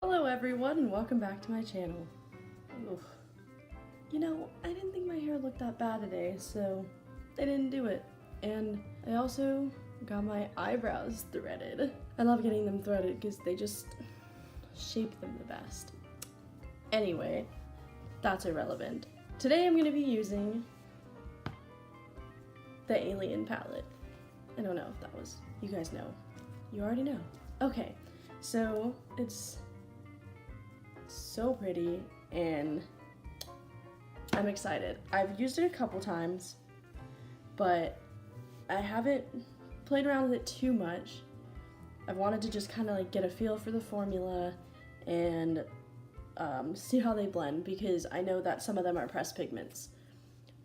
Hello everyone and welcome back to my channel. Oof. You know, I didn't think my hair looked that bad today, so I didn't do it. And I also got my eyebrows threaded. I love getting them threaded because they just shape them the best. Anyway, that's irrelevant. Today I'm going to be using the Alien palette. I don't know if that was, you guys know. You already know. Okay, so it's so pretty and I'm excited. I've used it a couple times, but I haven't played around with it too much. I've wanted to just kind of like get a feel for the formula and see how they blend, because I know that some of them are pressed pigments.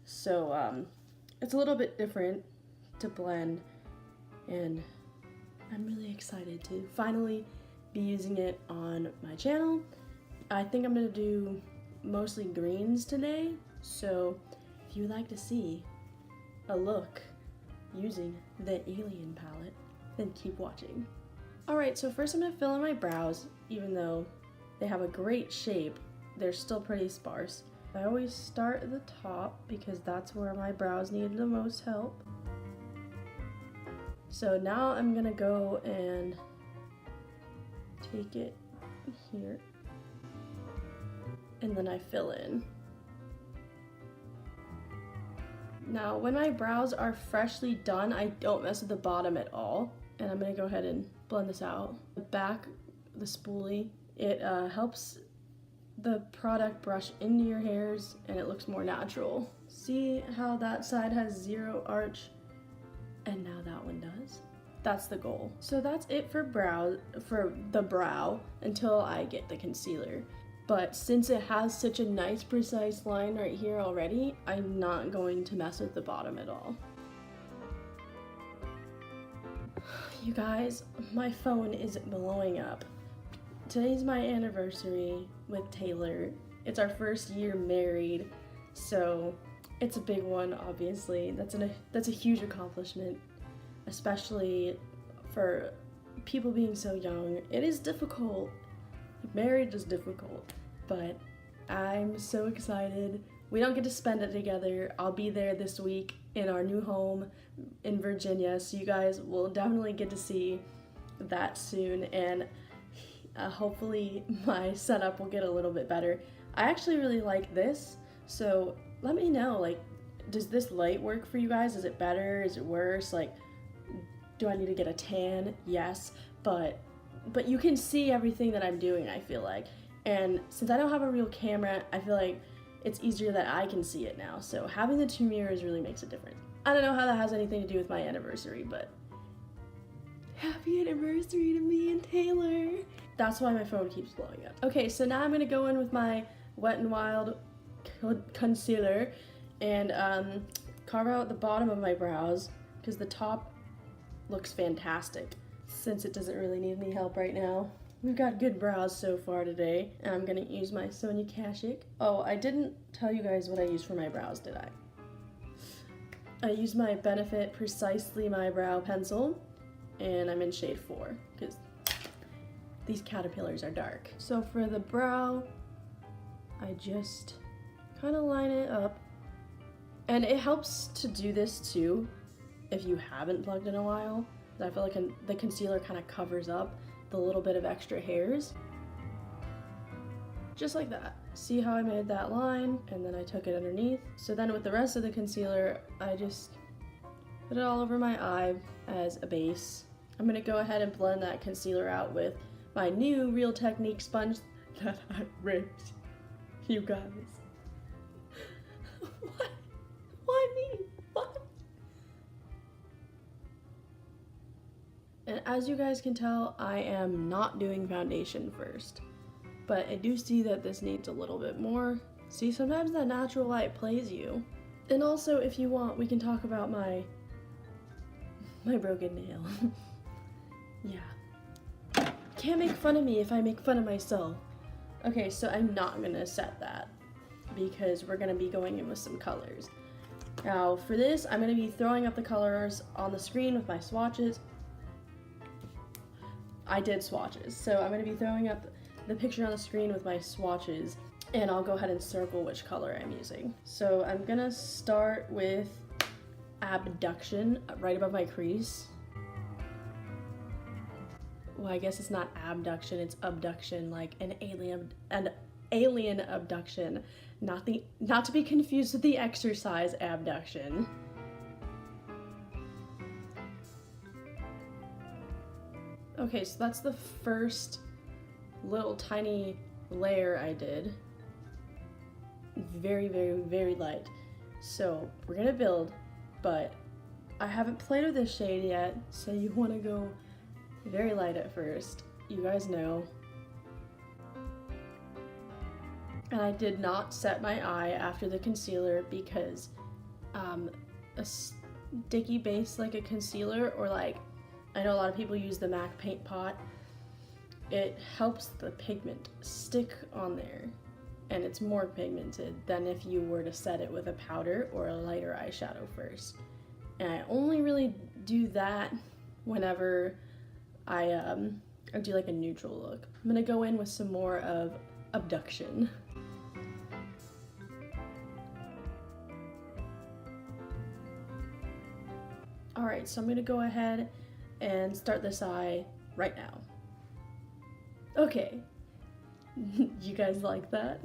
So it's a little bit different to blend, and I'm really excited to finally be using it on my channel. I think I'm gonna do mostly greens today, so if you would like to see a look using the Alien palette, then keep watching. Alright, so first I'm gonna fill in my brows. Even though they have a great shape, they're still pretty sparse. I always start at the top because that's where my brows need the most help. So now I'm gonna go and take it here, and then I fill in. Now when my brows are freshly done, I don't mess with the bottom at all, and I'm gonna go ahead and blend this out. The back, the spoolie, it helps the product brush into your hairs and it looks more natural. See how that side has zero arch and now that one does? That's the goal. So that's it for the brow until I get the concealer. But since it has such a nice precise line right here already, I'm not going to mess with the bottom at all. You guys, my phone is blowing up. Today's my anniversary with Taylor. It's our first year married, so it's a big one, obviously. That's a huge accomplishment, especially for people being so young. It is difficult. Marriage is difficult, but I'm so excited. We don't get to spend it together. I'll be there this week in our new home in Virginia, so you guys will definitely get to see that soon, and hopefully my setup will get a little bit better. I actually really like this, so let me know, like, does this light work for you guys? Is it better? Is it worse? Like, do I need to get a tan? Yes, but you can see everything that I'm doing, I feel like. And since I don't have a real camera, I feel like it's easier that I can see it now. So having the two mirrors really makes a difference. I don't know how that has anything to do with my anniversary, but happy anniversary to me and Taylor. That's why my phone keeps blowing up. Okay, so now I'm gonna go in with my Wet n Wild concealer and carve out the bottom of my brows, because the top looks fantastic since it doesn't really need any help right now. We've got good brows so far today, and I'm gonna use my Sonia Kashuk. Oh, I didn't tell you guys what I used for my brows, did I? I used my Benefit Precisely My Brow pencil, and I'm in shade 4, because these caterpillars are dark. So for the brow, I just kind of line it up, and it helps to do this too if you haven't plugged in a while. I feel like the concealer kind of covers up the little bit of extra hairs. Just like that. See how I made that line, and then I took it underneath. So then with the rest of the concealer, I just put it all over my eye as a base. I'm gonna go ahead and blend that concealer out with my new Real Technique sponge that I ripped. You guys. What? Why me? What? And as you guys can tell, I am not doing foundation first. But I do see that this needs a little bit more. See, sometimes that natural light plays you. And also, if you want, we can talk about my broken nail. Yeah. Can't make fun of me if I make fun of myself. Okay, so I'm not gonna set that because we're gonna be going in with some colors. Now for this, I'm gonna be throwing up the colors on the screen with my swatches. I did swatches, so I'm gonna be throwing up the picture on the screen with my swatches, and I'll go ahead and circle which color I'm using. So I'm gonna start with Abduction right above my crease. Well, I guess it's not abduction, it's abduction, like an alien abduction, not to be confused with the exercise abduction. Okay, so that's the first little tiny layer I did. Very, very, very light. So we're gonna build, but I haven't played with this shade yet, so you wanna go very light at first. You guys know. And I did not set my eye after the concealer because a sticky base like a concealer, or like, I know a lot of people use the MAC paint pot, it helps the pigment stick on there, and it's more pigmented than if you were to set it with a powder or a lighter eyeshadow first. And I only really do that whenever I do like a neutral look. I'm gonna go in with some more of Abduction. Alright, so I'm gonna go ahead and start this eye right now. Okay, you guys like that?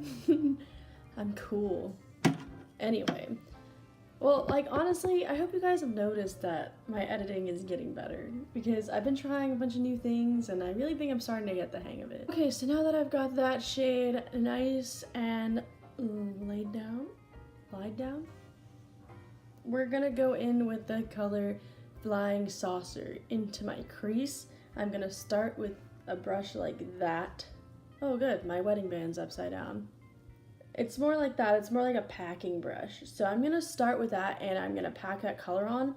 I'm cool. Anyway, well, like, honestly, I hope you guys have noticed that my editing is getting better, because I've been trying a bunch of new things and I really think I'm starting to get the hang of it. Okay, so now that I've got that shade nice and lied down, we're gonna go in with the color Flying Saucer into my crease. I'm gonna start with a brush like that. Oh good, my wedding band's upside down. It's more like that, it's more like a packing brush. So I'm gonna start with that and I'm gonna pack that color on,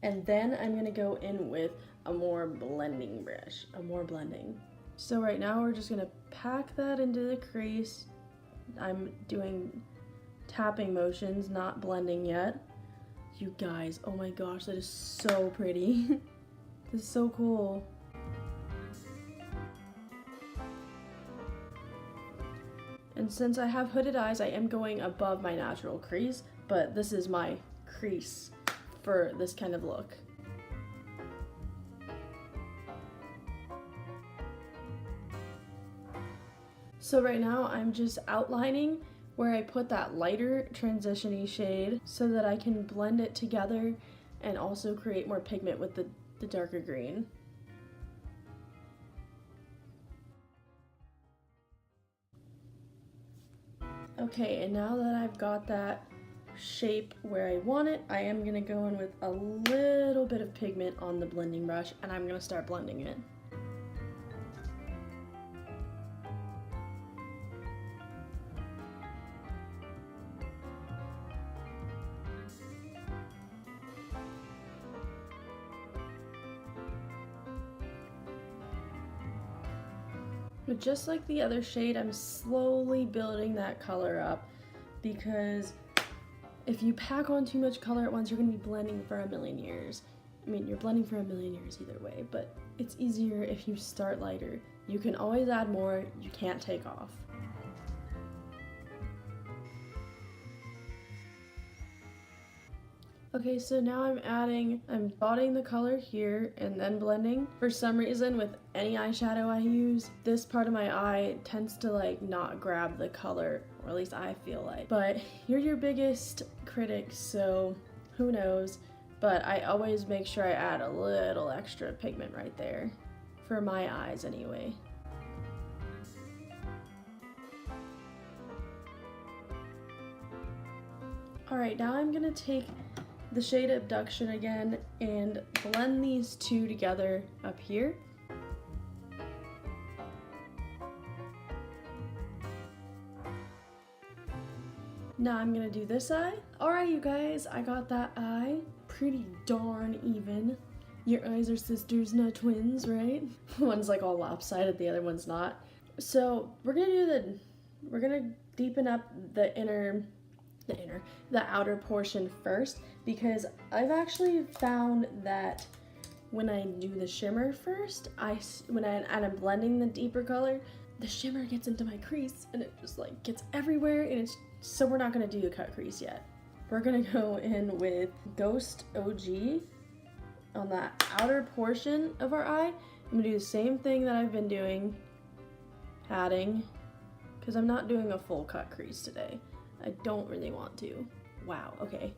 and then I'm gonna go in with a more blending brush, So right now we're just gonna pack that into the crease. I'm doing tapping motions, not blending yet. You guys, oh my gosh, that is so pretty. This is so cool. And since I have hooded eyes, I am going above my natural crease, but this is my crease for this kind of look. So right now I'm just outlining where I put that lighter transition-y shade so that I can blend it together and also create more pigment with the darker green. Okay, and now that I've got that shape where I want it, I am gonna go in with a little bit of pigment on the blending brush and I'm gonna start blending it. But just like the other shade, I'm slowly building that color up, because if you pack on too much color at once, you're going to be blending for a million years. I mean, you're blending for a million years either way, but it's easier if you start lighter. You can always add more, you can't take off. Okay, so now I'm dotting the color here and then blending. For some reason, with any eyeshadow I use, this part of my eye tends to like not grab the color, or at least I feel like. But you're your biggest critic, so who knows? But I always make sure I add a little extra pigment right there, for my eyes anyway. Alright, now I'm gonna take the shade Abduction again and blend these two together up here. Now I'm gonna do this eye. Alright you guys, I got that eye pretty darn even. Your eyes are sisters, not twins, right? One's like all lopsided, the other one's not. So we're gonna deepen up the outer portion first, because I've actually found that when I do the shimmer first, when I'm blending the deeper color, the shimmer gets into my crease and it just like gets everywhere, and so we're not gonna do a cut crease yet. We're gonna go in with Ghost OG on that outer portion of our eye. I'm gonna do the same thing that I've been doing, adding, because I'm not doing a full cut crease today. I don't really want to. Wow, okay.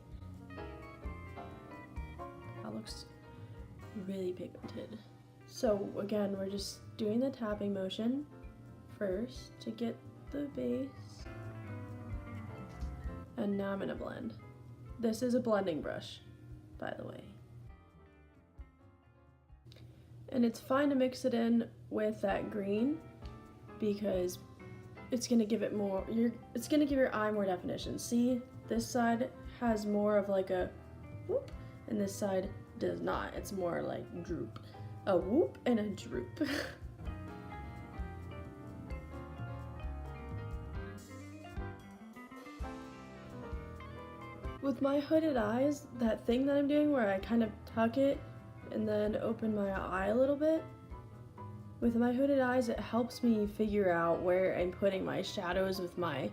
That looks really pigmented. So again, we're just doing the tapping motion first to get the base. And now I'm gonna blend. This is a blending brush, by the way. And it's fine to mix it in with that green because it's gonna give it more, it's gonna give your eye more definition. See, this side has more of like a whoop, and this side does not. It's more like droop. A whoop and a droop. With my hooded eyes, that thing that I'm doing where I kind of tuck it and then open my eye a little bit, with my hooded eyes it helps me figure out where I'm putting my shadows with my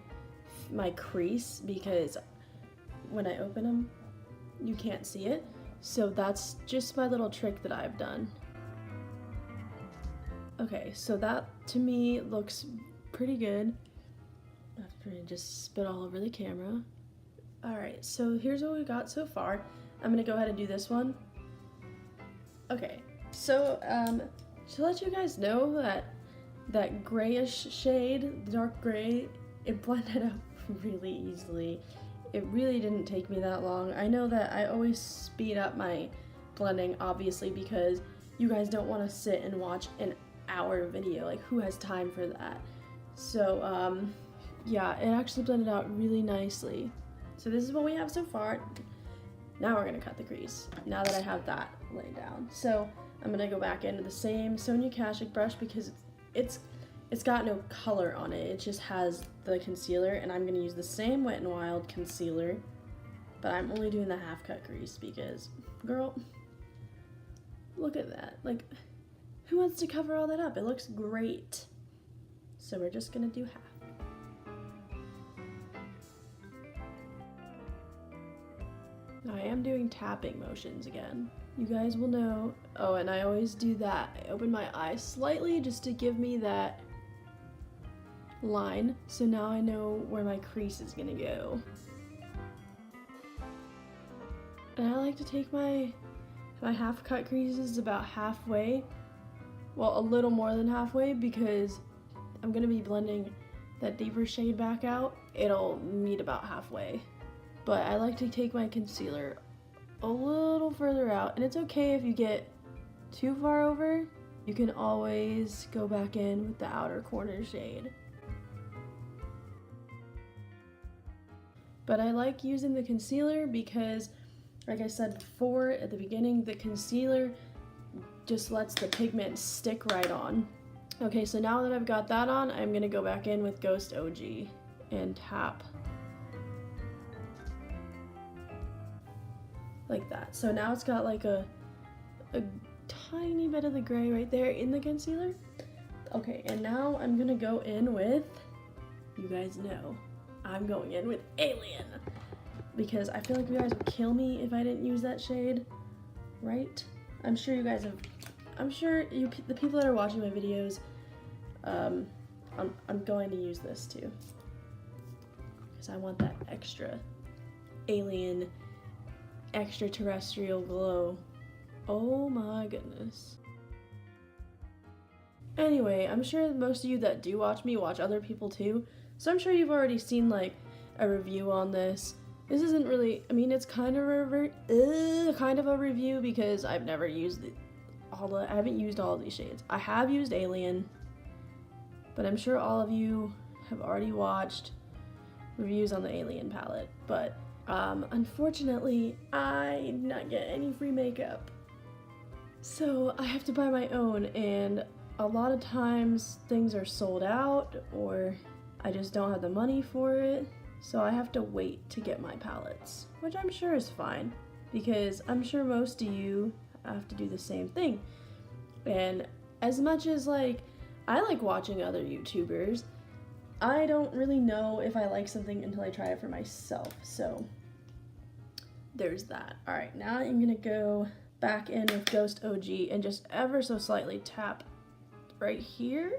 crease, because when I open them you can't see it. So that's just my little trick that I've done. Okay, so that to me looks pretty good. After I just spit all over the camera. Alright, so here's what we got so far. I'm gonna go ahead and do this one. Okay, so to let you guys know that grayish shade, the dark gray, it blended up really easily. It really didn't take me that long. I know that I always speed up my blending, obviously, because you guys don't want to sit and watch an hour video. Like, who has time for that? So, yeah, it actually blended out really nicely. So this is what we have so far. Now we're gonna cut the crease, now that I have that laid down. So I'm gonna go back into the same Sonia Kashuk brush because it's got no color on it. It just has the concealer, and I'm gonna use the same Wet n Wild concealer, but I'm only doing the half cut crease because, girl, look at that. Like, who wants to cover all that up? It looks great. So we're just gonna do half. I am doing tapping motions again. You guys will know. Oh, and I always do that. I open my eye slightly just to give me that line. So now I know where my crease is gonna go. And I like to take my half cut creases about halfway. Well, a little more than halfway, because I'm gonna be blending that deeper shade back out. It'll meet about halfway. But I like to take my concealer a little further out, and it's okay if you get too far over. You can always go back in with the outer corner shade. But I like using the concealer because, like I said before at the beginning, the concealer just lets the pigment stick right on. Okay, so now that I've got that on, I'm gonna go back in with Ghost OG and tap like that. So now it's got like a tiny bit of the gray right there in the concealer. Okay, and now I'm gonna go in with, you guys know, I'm going in with Alien, because I feel like you guys would kill me if I didn't use that shade, right? I'm sure you guys have, I'm sure the people that are watching my videos, I'm going to use this too, because I want that extra alien extraterrestrial glow. Oh my goodness. Anyway, I'm sure most of you that do watch me watch other people too, so I'm sure you've already seen like a review on this. This isn't really, I mean, it's kind of a review because I've never used I haven't used all of these shades. I have used Alien, but I'm sure all of you have already watched reviews on the Alien palette, but unfortunately, I did not get any free makeup. So I have to buy my own, and a lot of times things are sold out, or I just don't have the money for it. So I have to wait to get my palettes, which I'm sure is fine, because I'm sure most of you have to do the same thing. And as much as like I like watching other YouTubers. I don't really know if I like something until I try it for myself, so there's that. All right, now I'm gonna go back in with Ghost OG and just ever so slightly tap right here.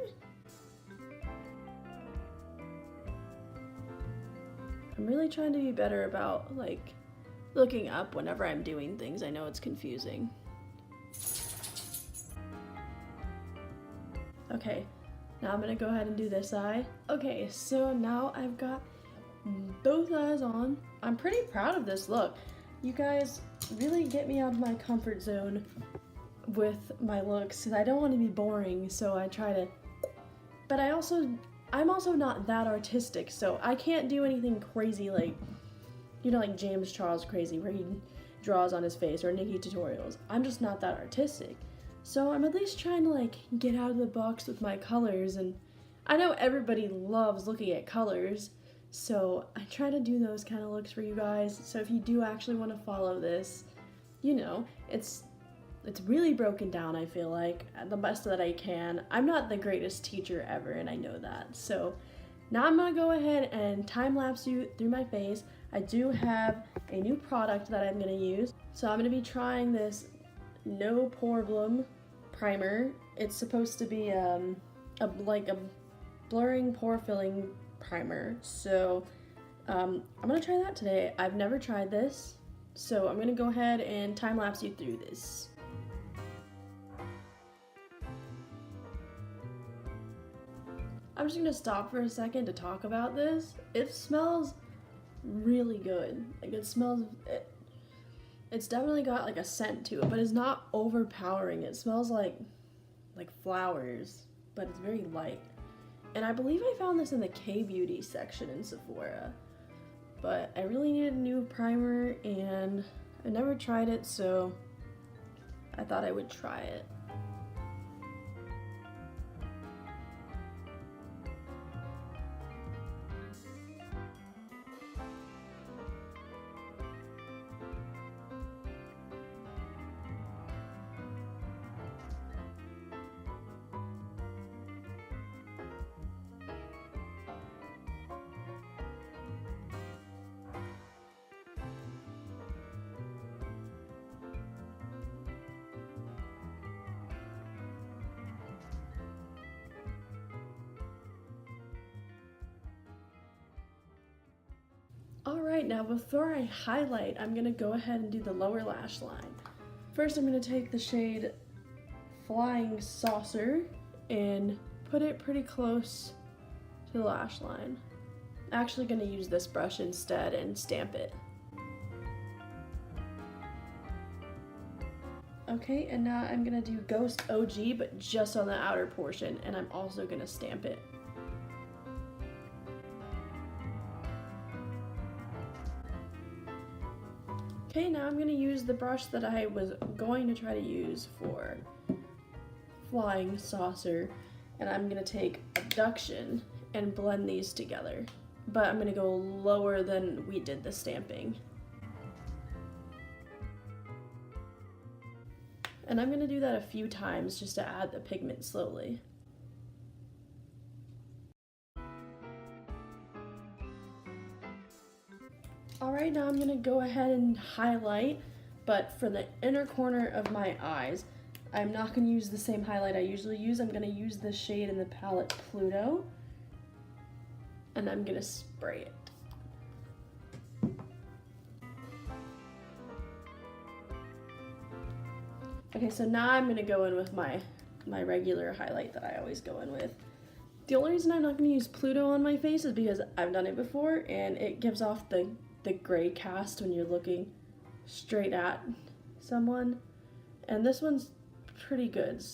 I'm really trying to be better about like looking up whenever I'm doing things. I know it's confusing. Okay, now I'm gonna go ahead and do this eye. Okay, so now I've got both eyes on. I'm pretty proud of this look. You guys really get me out of my comfort zone with my looks because I don't want to be boring, so I try to, but I'm also not that artistic, so I can't do anything crazy like, you know, like James Charles crazy where he draws on his face, or Nikki Tutorials. I'm just not that artistic. So I'm at least trying to like get out of the box with my colors, and I know everybody loves looking at colors, so I try to do those kind of looks for you guys. So if you do actually want to follow this, you know, it's really broken down, I feel like, the best that I can. I'm not the greatest teacher ever, and I know that. So now I'm gonna go ahead and time-lapse you through my face. I do have a new product that I'm gonna use. So I'm gonna be trying this No Problem primer. It's supposed to be like a blurring pore filling primer. So I'm gonna try that today. I've never tried this, so I'm gonna go ahead and time-lapse you through this. I'm just gonna stop for a second to talk about this. It smells really good. Like it's definitely got like a scent to it, but it's not overpowering. It smells like flowers, but it's very light. And I believe I found this in the K-Beauty section in Sephora. But I really needed a new primer, and I never tried it, so I thought I would try it. Alright, now before I highlight, I'm going to go ahead and do the lower lash line. First, I'm going to take the shade Flying Saucer and put it pretty close to the lash line. I'm actually going to use this brush instead and stamp it. Okay, and now I'm going to do Ghost OG, but just on the outer portion, and I'm also going to stamp it. Okay, now I'm going to use the brush that I was going to try to use for Flying Saucer, and I'm going to take Abduction and blend these together. But I'm going to go lower than we did the stamping. And I'm going to do that a few times just to add the pigment slowly. Alright, now I'm going to go ahead and highlight, but for the inner corner of my eyes, I'm not going to use the same highlight I usually use. I'm going to use the shade in the palette Pluto, and I'm going to spray it. Okay, so now I'm going to go in with my regular highlight that I always go in with. The only reason I'm not going to use Pluto on my face is because I've done it before, and it gives off the gray cast when you're looking straight at someone. And this one's pretty good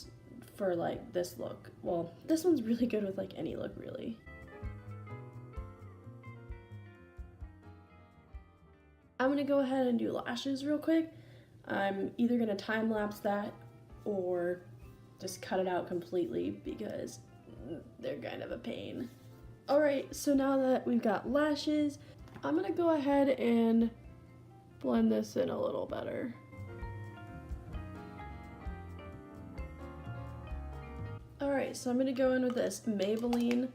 for like this look. Well, this one's really good with like any look really. I'm gonna go ahead and do lashes real quick. I'm either gonna time lapse that or just cut it out completely because they're kind of a pain. Alright, so now that we've got lashes, I'm gonna go ahead and blend this in a little better. Alright, so I'm gonna go in with this Maybelline.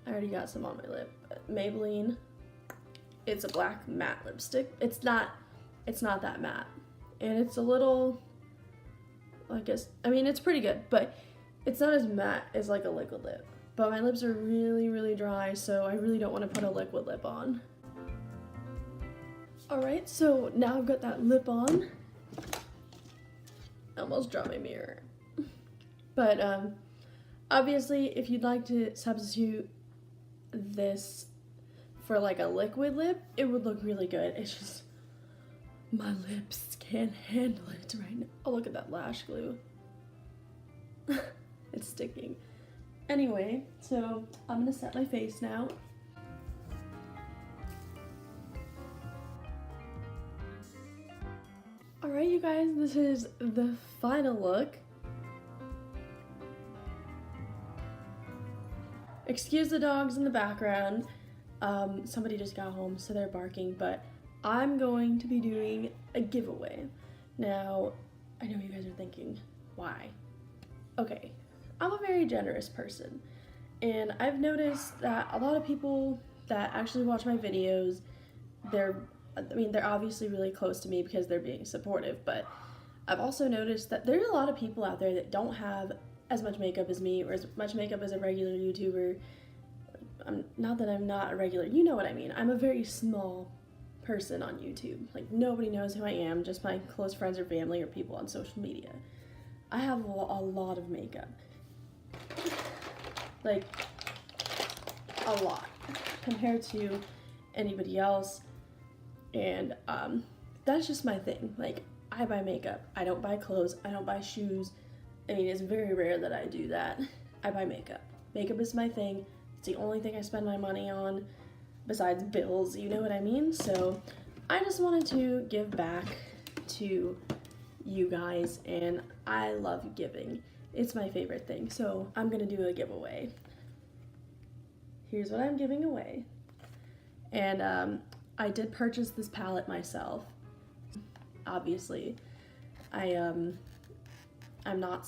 I already got some on my lip. Maybelline. It's a black matte lipstick. It's not that matte. And it's a little, I guess, I mean, it's pretty good, but it's not as matte as like a liquid lip. But my lips are really, really dry, so I really don't want to put a liquid lip on. Alright, so now I've got that lip on. I almost dropped my mirror. But obviously, if you'd like to substitute this for like a liquid lip, it would look really good. It's just, my lips can't handle it right now. Oh, look at that lash glue. It's sticking. Anyway, so I'm gonna set my face now. Alright, you guys, this is the final look. Excuse the dogs in the background. Somebody just got home, so they're barking, but I'm going to be doing a giveaway. Now, I know you guys are thinking, why? Okay, I'm a very generous person, and I've noticed that a lot of people that actually watch my videos, they're obviously really close to me because they're being supportive, but I've also noticed that there's a lot of people out there that don't have as much makeup as me or as much makeup as a regular YouTuber. Not that I'm not a regular, you know what I mean. I'm a very small person on YouTube. Like, nobody knows who I am, just my close friends or family or people on social media. I have a lot of makeup. Like, a lot compared to anybody else. And that's just my thing. Like, I buy makeup. I don't buy clothes. I don't buy shoes. I mean, it's very rare that I do that. I buy makeup. Makeup is my thing. It's the only thing I spend my money on besides bills, you know what I mean? So I just wanted to give back to you guys, and I love giving. It's my favorite thing. So I'm gonna do a giveaway. Here's what I'm giving away. And I did purchase this palette myself. Obviously, I'm not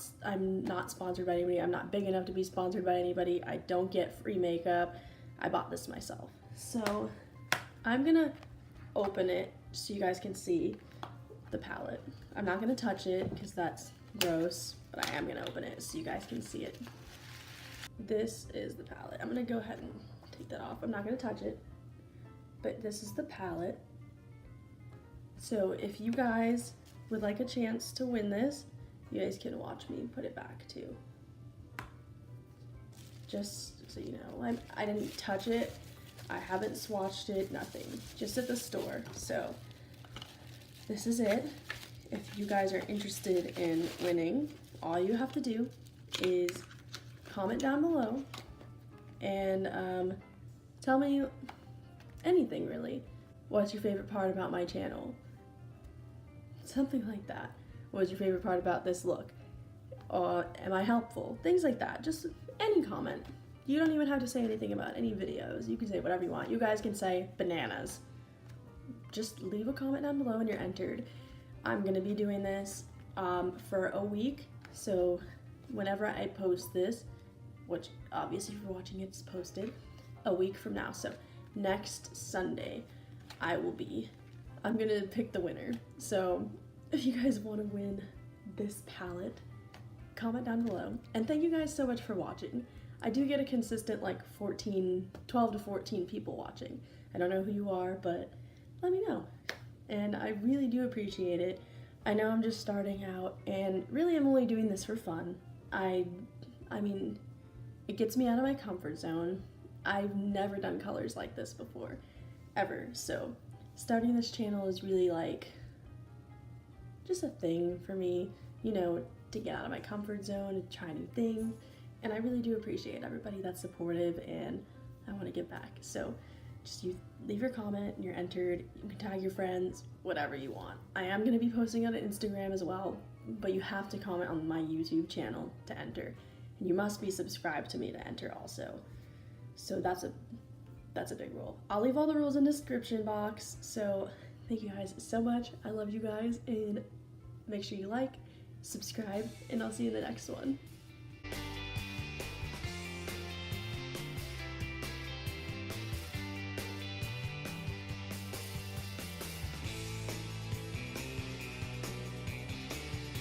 sponsored by anybody. I'm not big enough to be sponsored by anybody. I don't get free makeup. I bought this myself. So I'm gonna open it so you guys can see the palette. I'm not gonna touch it because that's gross, but I am gonna open it so you guys can see it. This is the palette. I'm gonna go ahead and take that off. I'm not gonna touch it, but this is the palette. So if you guys would like a chance to win this, you guys can watch me put it back too. Just so you know, I didn't touch it. I haven't swatched it, nothing. Just at the store. So this is it. If you guys are interested in winning, all you have to do is comment down below and tell me anything really. What's your favorite part about my channel? Something like that. What's your favorite part about this look? Am I helpful? Things like that. Just any comment. You don't even have to say anything about any videos. You can say whatever you want. You guys can say bananas. Just leave a comment down below and you're entered. I'm gonna be doing this for a week. So whenever I post this, which obviously if you're watching it's posted a week from now. So next Sunday, I'm gonna pick the winner. So if you guys want to win this palette, comment down below. And thank you guys so much for watching. I do get a consistent like 12 to 14 people watching. I don't know who you are, but let me know. And I really do appreciate it. I know I'm just starting out, and really I'm only doing this for fun. I mean, it gets me out of my comfort zone. I've never done colors like this before, ever. So starting this channel is really like just a thing for me, you know, to get out of my comfort zone and try new things. And I really do appreciate everybody that's supportive, and I want to give back. So just leave your comment and you're entered. You can tag your friends, whatever you want. I am going to be posting on Instagram as well, but you have to comment on my YouTube channel to enter. And you must be subscribed to me to enter also. So that's a big rule. I'll leave all the rules in the description box. So thank you guys so much. I love you guys, and make sure you like, subscribe, and I'll see you in the next one.